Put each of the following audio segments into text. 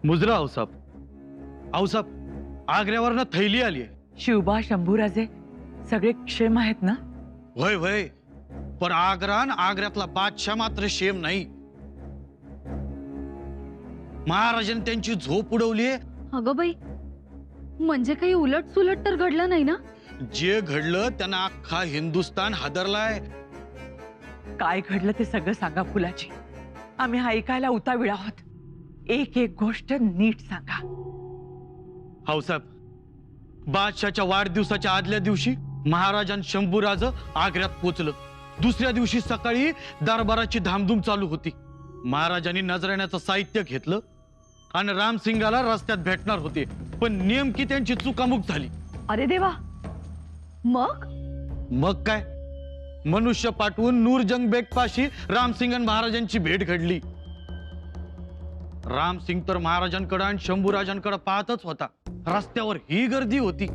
मुजरा आऊसाब आग्र्यावरनं थैली आली आहे. शिवबा शंभूराजे सगळे क्षेम आहेत ना? वय वय पण आग्र्यातला बादशाह मात्र शेम नाही. महाराजांनी त्यांची झोप उडवलीये. अगं बाई, म्हणजे काही उलट सुलट तर घडलं नाही ना? जे घडलं त्यांना अख्खा हिंदुस्तान हादरलाय. काय घडलं ते सगळं सांगा फुलाची. आम्ही ऐकायला उतावीळ आहोत. एक एक गोष्ट नीट सांगा. हाऊसाहेब, बादशाच्या वाढदिवसाच्या आदल्या दिवशी महाराजां शंभूराज आग्र्यात पोचलं. दुसऱ्या दिवशी सकाळी दरबाराची धामधूम चालू होती. महाराजांनी नजराण्याचं साहित्य घेतलं आणि रामसिंगाला रस्त्यात भेटणार होते, पण नेमकी त्यांची चुकामुक झाली. अरे देवा, मग? मग काय, मनुष्य पाठवून नूरजंग बेग पाशी रामसिंग आणि महाराजांची भेट घडली. रामसिंग तर महाराजांकडे आणि शंभूराजांकडे पाहतच होता. रस्त्यावर ही गर्दी होती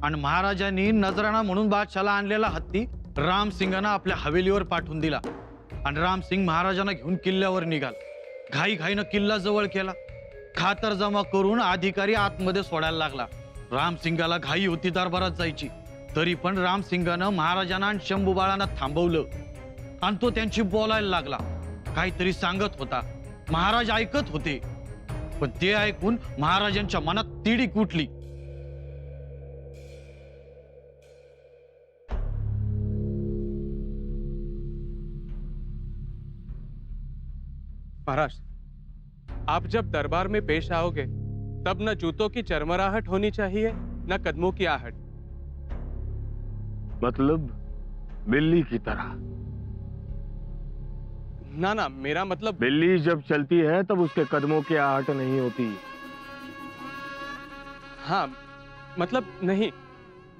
आणि महाराजांनी नजराणा म्हणून बादशाला आणलेला हत्ती रामसिंगांना आपल्या हवेलीवर पाठवून दिला आणि रामसिंग महाराजांना घेऊन किल्ल्यावर निघाल. घाईघाईनं किल्ला जवळ केला. खातर जमा करून अधिकारी आतमध्ये सोडायला लागला. रामसिंगाला घाई होती दरबारात जायची, तरी पण रामसिंगानं महाराजांना आणि शंभूबाळांना थांबवलं आणि तो त्यांची बोलायला लागला. काहीतरी सांगत होता. महाराज ऐकत होते, पण ते ऐकून महाराजांच्या मनात तिडीक उठली. महाराज, आप जब दरबार में पेश आओगे तब न जूतों की चरमराहट होनी चाहिए न कदमों की आहट। मतलब बिल्ली की तरह? ना ना, मेरा मतलब बिल्ली जब चलती है तब उसके कदमों की आहट नहीं होती। हाँ, मतलब नहीं,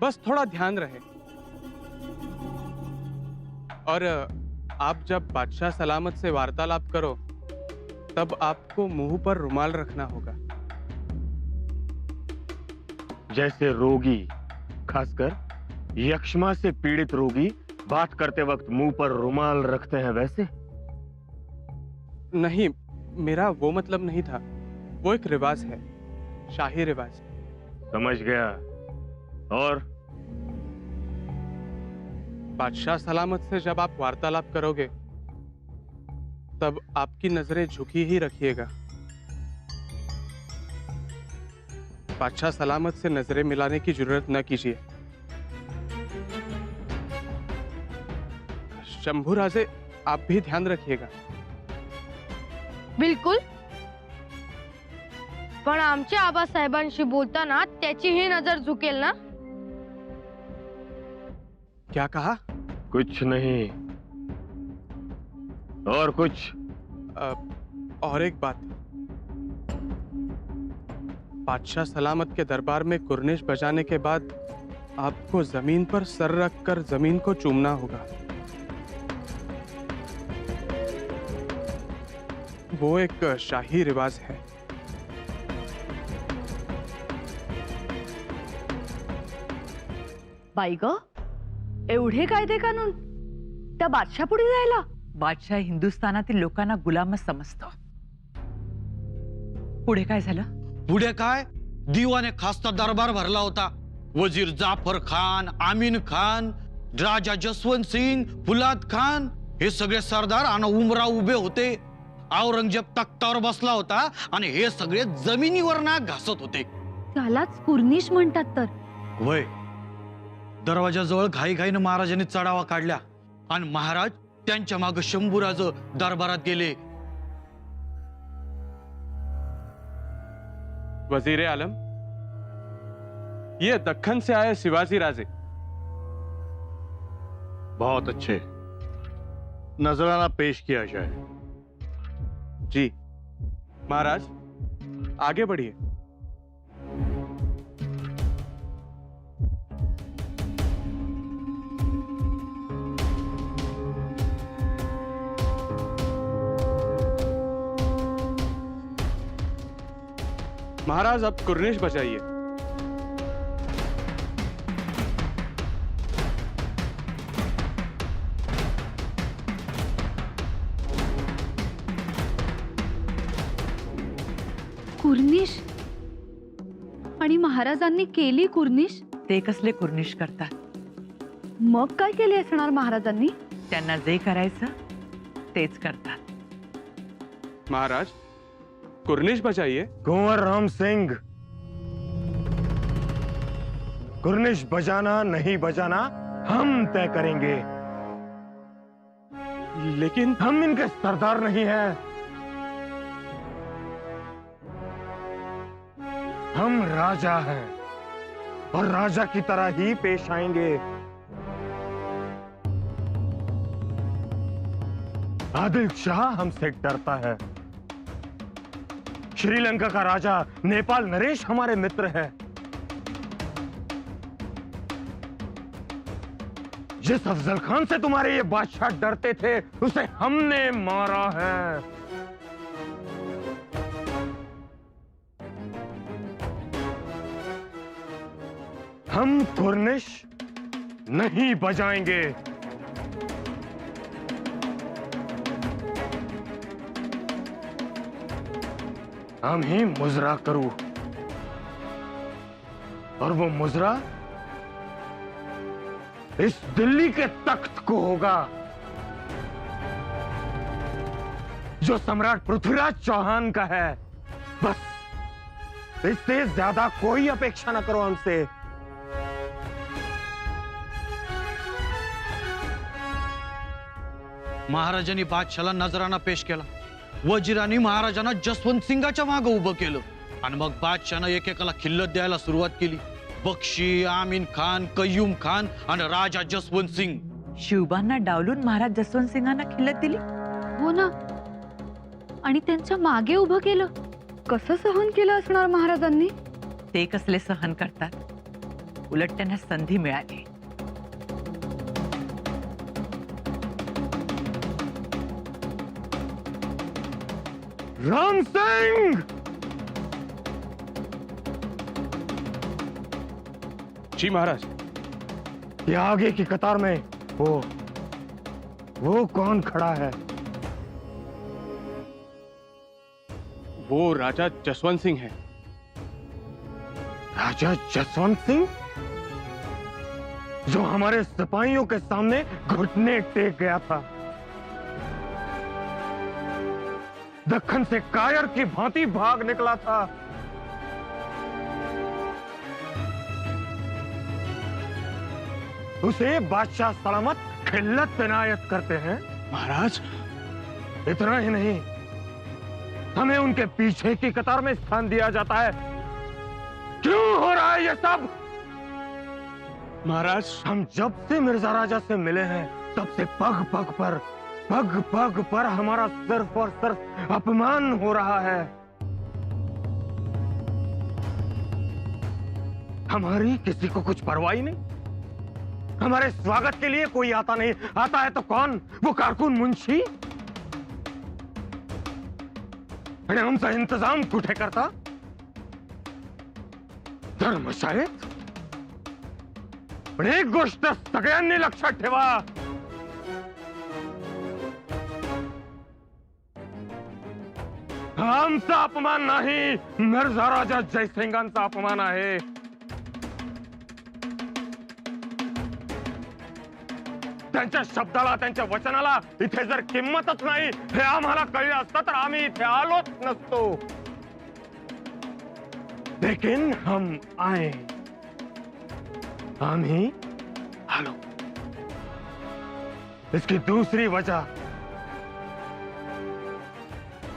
बस थोड़ा ध्यान रहे। और आप जब बादशाह सलामत से वार्तालाप करो तब आपको मुंह पर रुमाल रखना होगा। जैसे रोगी, खासकर यक्ष्मा से पीड़ित रोगी बात करते वक्त मुंह पर रुमाल रखते हैं, वैसे? नहीं, मेरा वो मतलब नहीं था। वो एक रिवाज है, शाही रिवाज। समझ गया। और बादशाह सलामत से जब आप वार्तालाप करोगे तब आपकी नजरें झुकी ही रखिएगा। बादशाह सलामत से नजरें मिलाने की जरूरत न कीजिए। शंभू राजे, आप भी ध्यान रखिएगा। बिलकुल, पण आमच्या आबासाहेबांशी बोलताना त्याचीही नजर झुकेल ना? क्या कहा? कुछ नहीं। और कुछ? और एक बात, बादशाह सलामत के दरबार में कुर्निश बजाने के बाद आपको जमीन पर सर रखकर जमीन को चूमना होगा। वो एक शाही रिवाज है। बाई ग, एवढे कायदे कानून त्या बादशाह पुढे जायला? बादशाह हिंदुस्थानातील लोकांना गुलामच समजतो. पुढे काय झालं? पुढे काय, दिवाने खासचा दरबार भरला होता. वजीर जाफर खान, आमीन खान, राजा जसवंत सिंग, फुलाद खान हे सगळे सरदार आणि उमराव उभे होते. औरंगजेब तख्तावर बसला होता आणि हे सगळे जमिनीवर नाक घासत होते. त्यालाच कुर्निश म्हणतात तर. वय, दरवाजाजवळ घाईघाईनं महाराजांनी चढावा काढल्या आणि महाराज त्यांच्या मागे शंभूराज दरबारात गेले. वजीर आलम, ये दक्खन से आए शिवाजी राजे। बहुत अच्छे, नजराना पेश किया जाए। जी महाराज, आगे बढ़िए। महाराज, अब कुर्निश बजाइए। कुर्निश आणि महाराजांनी केली कुर्निश. ते कसले कुर्निश करतात? मग काय केले असणार महाराजांनी? त्यांना जे करायचं तेच करतात. महाराज, कुर्निश बजाइए. कुंवर राम सिंह, कुर्निश बजाना नहीं बजाना हम तय करेंगे. लेकिन हम इनके सरदार नहीं हैं. हम राजा हैं और राजा की तरह ही पेश आएंगे. आदिल शाह हमसे डरता है. श्रीलंका का राजा नेपाल नरेश हमारे मित्र है. जिस अफजल खान से तुम्हारे ये बादशाह डरते थे उसे हमने मारा है. हम कुर्निश नहीं बजाएंगे. हम ही मुजरा करूं और वो मुजरा इस दिल्ली के तख्त को होगा जो सम्राट पृथ्वीराज चौहान का है. बस इससे ज्यादा कोई अपेक्षा ना करो हमसे. महाराजांनी बादशाला नजराना पेश केला. वजिरांनी महाराजांना जसवंत सिंगाच्या मागे उभं केलं आणि मग बादशानं एकेकाला खिल्लत द्यायला सुरुवात केली. बक्षी, आमीन खान, कय्यूम खान आणि राजा जसवंत सिंग. शिवबांना डावलून महाराज जसवंत सिंगांना खिल्लत दिली. हो ना. आणि त्यांच्या मागे उभं केलं. कसं सहन केलं असणार महाराजांनी? ते कसले सहन करतात? उलट त्यांना संधी मिळाली. राम सिंह, जी महाराज. ये आगे की कतार में वो कौन खड़ा है? वो राजा जसवंत सिंह है. राजा जसवंत सिंह, जो हमारे सिपाहियों के सामने घुटने टेक गया था. दक्खन से कायर की भांति भाग निकला था. उसे बादशाह सलामत खिल्लत इनायत करते हैं. महाराज, इतना ही नहीं, हमें उनके पीछे की कतार में स्थान दिया जाता है. क्यों हो रहा है ये सब? महाराज, हम जब से मिर्जा राजा से मिले हैं तब से पग पग पर हमारा सिर्फ और सिर्फ अपमान हो रहा है. हमारी किसी को कुछ परवाह ही नहीं. हमारे स्वागत के लिए कोई आता नहीं. आता है तो कौन? वो कारकुन मुंशी. आणि आमचा इंतजाम कुठे करता? धर्मशाळेत. पण एक गोष्ट सगळ्यांनी लक्षात ठेवा. आमचा अपमान नाही, मिर्झा राजा जयसिंगांचा अपमान आहे. त्यांच्या शब्दाला, त्यांच्या वचनाला इथे जर किंमतच नाही हे आम्हाला कळलं असतं तर आम्ही इथे आलोच नसतो. लेकिन हम आए. आम्ही आलो. इसकी दूसरी वजह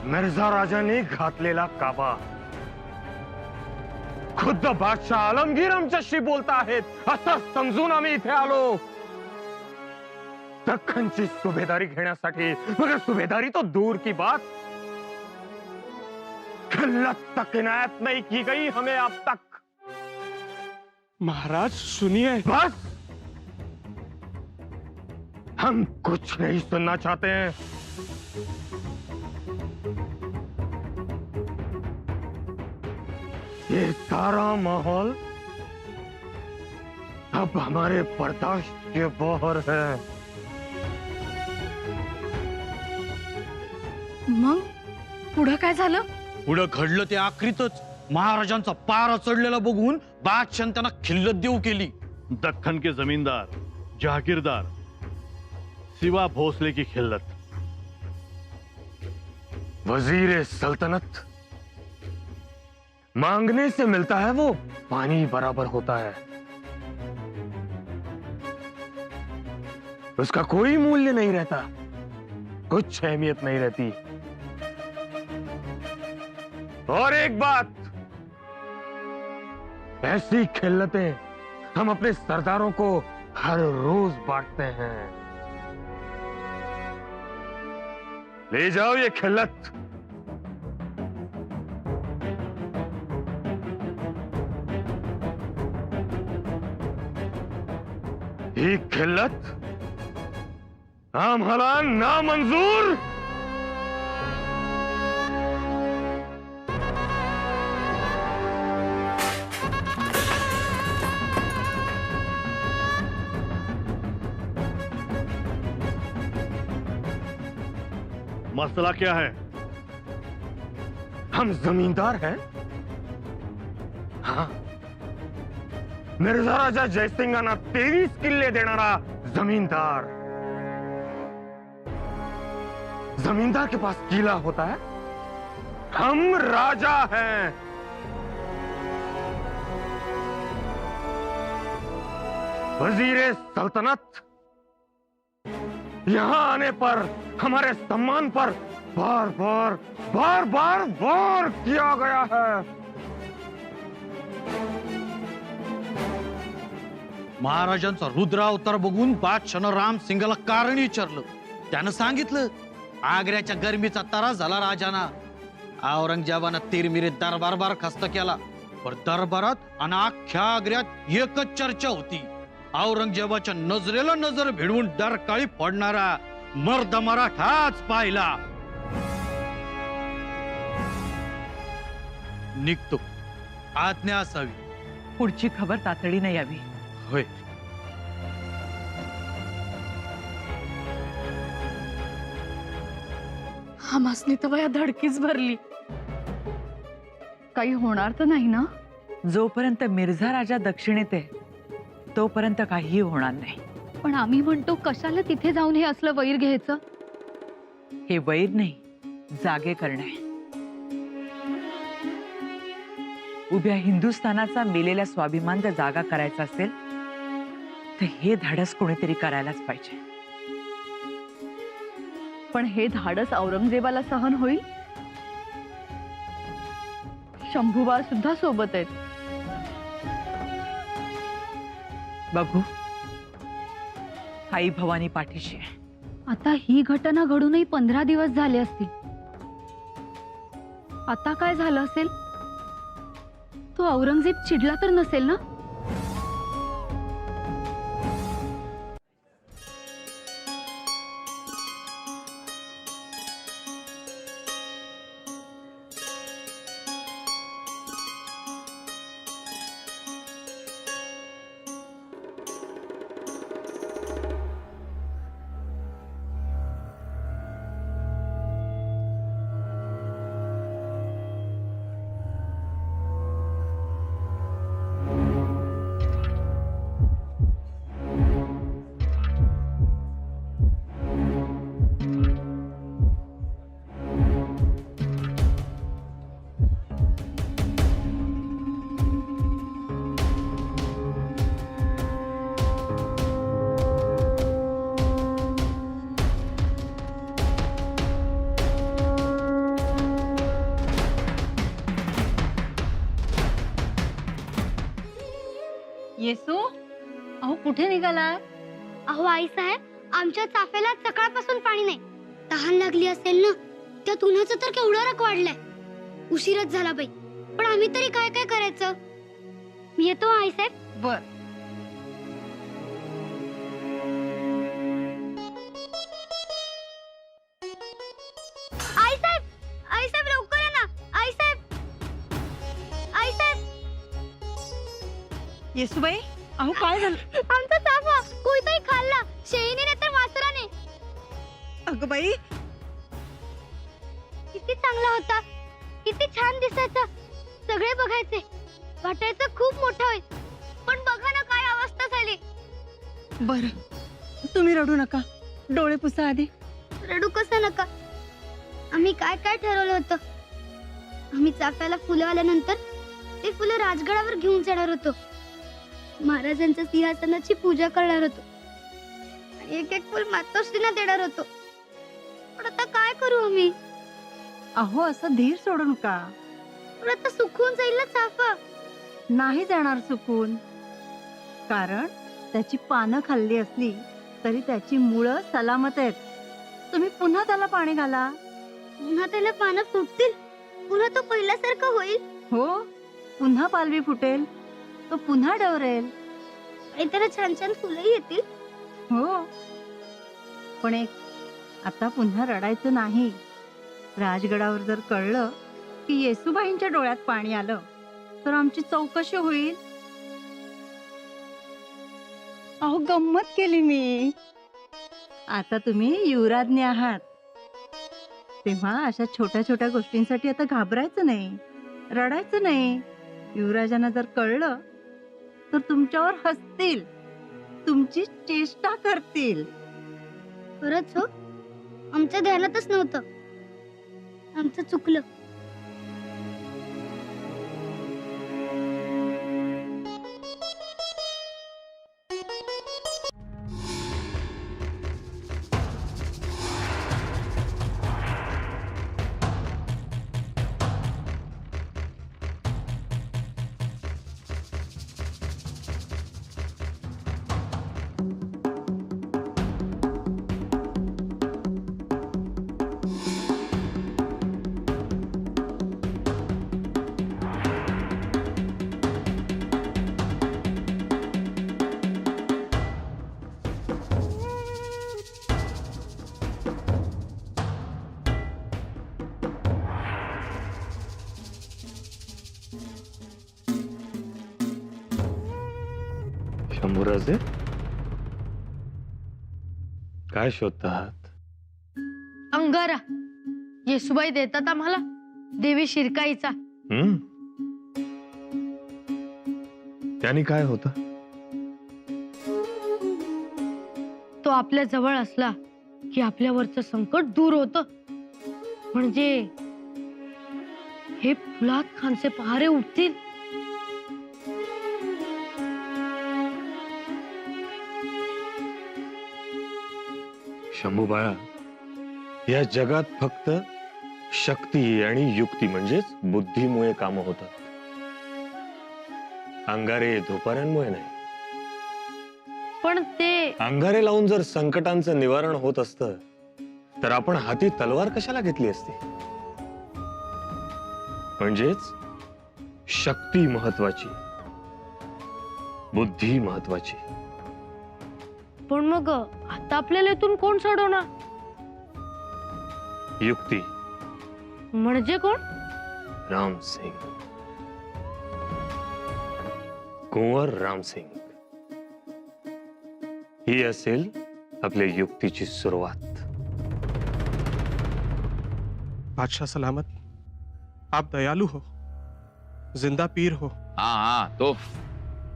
मिर्झा राजाने घातलेला काबा. खुद्द बादशाह आलमगीर आमच्याशी बोलता आहेत असं समजून आम्ही इथे आलो. दख्खनची सुभेदारी घेण्यासाठी. मगर सुभेदारी तो दूर की बात, खिल्लत तक इनायत नहीं की गई हमें अब तक. महाराज सुनिए. बस, हम कुछ नहीं सुनना चाहते हैं. ये सारा माहौल अब हमारे बर्दाश्त के बाहर है. मग पुढं काय झालं? पुढं घडलं ते आखरीतच महाराजांचा पारा चढलेला बघून बादशाह त्यांना खिल्लत देऊ केली. दक्खन के जमींदार जहागीरदार सिवा भोसले की खिल्लत. वजीर सल्तनत मांगने से मिलता है वो पानी बराबर होता है, उसका कोई मूल्य नहीं रहता, कुछ अहमियत नहीं रहती. और एक बात, ऐसी खिल्लतें हम अपने सरदारों को हर रोज बांटते हैं. ले जाओ ये खिल्लत. ये खिल्लत आम्हाला नामंजूर. मसला क्या है? हम जमींदार हैं. हाँ, मिर्झा राजा जयसिंगांना 23 किल्ले देणारा जमींदार. जमींदार के पास किला होता है, हम राजा हैं. वजीर सल्तनत यहां आने पर हमारे सम्मान पर बार बार वार किया गया है. महाराजांचा रुद्र अवतार बघून बादशाहनं राम सिंगाला कारण विचारलं. त्यानं सांगितलं आग्र्याच्या गरमीचा तरास झाला राजाना. औरंगजेबानं तिरमिरीत दरबार बरखास्त केला. पण दरबारात आणि अख्ख्या आग्र्यात एकच चर्चा होती, औरंगजेबाच्या नजरेला नजर भिडवून डरकाळी फोडणारा मर्द मराठाच पाहिला. निघतो, आज्ञा असावी. पुढची खबर तातडीने यावी. होय. आम्हासनी तर वया धडकीच भरली. काही होणार तर नाही ना? जोपर्यंत मिर्झा राजा दक्षिणेत आहे तोपर्यंत काहीही होणार नाही. पण आम्ही म्हणतो कशाला तिथे जाऊन हे असलं वैर घ्यायचं? हे वैर नाही, जागे करणे. उभ्या हिंदुस्थानाचा मेलेला स्वाभिमान जर जागा करायचा असेल तर हे धाडस कोणीतरी करायलाच पाहिजे. पण हे धाडस औरंगजेबाला सहन होईल? शंभूबा सुद्धा सोबत आहेत. बघू, आई भवानी पाठीशी आहे. आता ही घटना घडूनही 15 दिवस झाले असतील. आता काय झालं असेल? तो औरंगजेब चिडला तर नसेल ना? येसू, अहो कुठे निघाला? अहो आई साहेब, आमच्या चाफ्याला सकाळपासून पाणी नाही. तहान लागली असेल ना? त्यात उन्हाचं तर केवढं रक वाढलंय. उशीरच झाला बाई, पण आम्ही तरी काय काय करायचं? मी येतो आई साहेब. बर. आई साहेब लवकर या ना. आई साहेब, आई साहेब. येसूबाई, अहो काय झालं? आमचा चाफा कोणीतरी खाल्ला, शेळीने नाही तर वासराने. अगं बाई, किती चांगला होता, किती छान दिसायचं, सगळे बघायचे, वाटायचं खूप मोठं होईल. पण बघा ना काय अवस्था झाली. बर, तुम्ही रडू नका, डोळे पुसा आधी. रडू कसं नका. आम्ही काय काय ठरवलं होतं. आम्ही चाफ्याला फुलं आल्यानंतर ते फुलं राजगडावर घेऊन जाणार होतो. महाराजांच्या सिंहासनाची पूजा करणार होतो आणि एक एक फुल मातोश्रींना देणार होतो. पण आता काय करू आम्ही. अहो, असं धीर सोडू नका. पण आता सुकून जाईल ना चाफा. नाही जाणार चुकून, कारण त्याची पानं खाल्ली असली तरी त्याची मुळं सलामत आहेत. तुम्ही पुन्हा त्याला पाणी घाला. पुन्हा त्याला पानं फुटतील, पुन्हा तो पहिल्यासारखं होईल हो, पुन्हा पालवी फुटेल, तो पुन्हा डवरेल. आणि त्याला छान छान फुलंही येतील. हो, पण एक, आता पुन्हा रडायचं नाही. राजगडावर जर कळलं की येसूबाईंच्या डोळ्यात पाणी आलं तर आमची चौकशी होईल. अहो, गंमत केली मी. आता तुम्ही युवराज्ञी आहात, तेव्हा अशा छोट्या छोट्या गोष्टींसाठी आता घाबरायचं नाही, रडायचं नाही. युवराजांना जर कळलं तर तुमच्यावर हसतील, तुमची चेष्टा करतील. खरंच हो, आमच्या ध्यानातच नव्हतं. आमचं चुकलं. शंभूराजे, काय शोधत आहात? अंगारा येसुबाई देतात आम्हाला, देवी शिरकाईचा. त्याने काय होत? तो आपल्या जवळ असला की आपल्यावरचं संकट दूर होतं. म्हणजे हे फुलात खानचे पहारे उठतील. शंभूबाळा, या जगात फक्त शक्ती आणि युक्ती म्हणजेच बुद्धीमुळे काम होतात. अंगारे धोपाऱ्यांमुळे नाही. पण ते अंगारे लावून जर संकटांचं निवारण होत असतं तर आपण हाती तलवार कशाला घेतली असती? म्हणजेच शक्ती महत्वाची, बुद्धी महत्वाची. पण मग आता आपल्याला इथून कोण सोडवणार? युक्ती म्हणजे कोण? राम सिंग, कुंवर राम सिंग. ही असेल आपल्या युक्तीची सुरुवात. बादशाह सलामत, आप दयालु हो, जिंदा पीर हो. हाँ हाँ, तो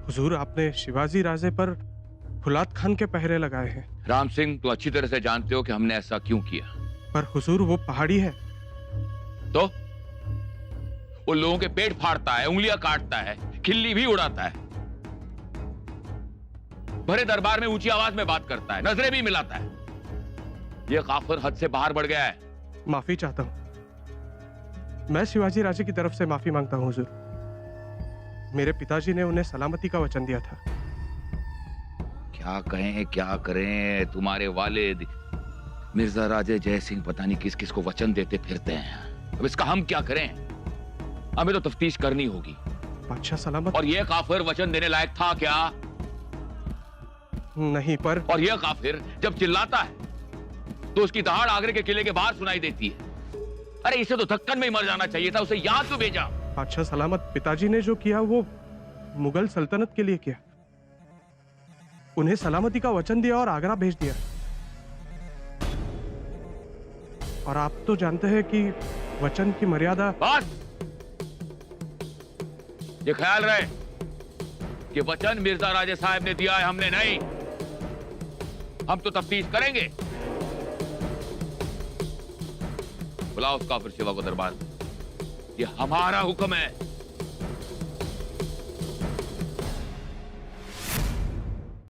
हुजूर, आपने शिवाजी राजे पर फुलाद खान के पहरे लगाए हैं. राम सिंह, तो अच्छी तरह से जानते हो कि हमने ऐसा क्यों किया. पर हुजूर, वो पहाड़ी है. तो वो लोगों के पेट फाड़ता है, उंगलियां काटता है, खिल्ली भी उड़ाता है, भरे दरबार में ऊंची आवाज में बात करता है, नजरें भी मिलाता है. ये काफिर हद से बाहर बढ़ गया है. माफी चाहता हूँ. मैं शिवाजी राजे की तरफ से माफी मांगता हूँ हुजूर. मेरे पिताजी ने उन्हें सलामती का वचन दिया था. क्या कहें क्या करें, तुम्हारे वालिद मिर्जा राजे जय सिंह पता नहीं किस किस को वचन देते फिरते हैं. अब इसका हम क्या करें? हमें तो तफ्तीश करनी होगी. बादशाह सलामत. और ये काफिर वचन देने लायक था क्या? नहीं, पर और ये काफिर जब चिल्लाता है तो उसकी दहाड़ आगरे के किले के बाहर सुनाई देती है. अरे इसे तो धक्कन में ही मर जाना चाहिए था, उसे यहाँ क्यों भेजा? बादशाह सलामत, पिताजी ने जो किया वो मुगल सल्तनत के लिए किया. उन्हें सलामती का वचन दिया और आगरा भेज दिया. और आप तो जानते हैं कि वचन की मर्यादा. बस ये ख्याल रहे कि वचन मिर्जा राजे साहब ने दिया है, हमने नहीं। हम तो तफ्तीश करेंगे। बुलाओ उस काफिर शिवा को दरबार। ये हमारा हुक्म है।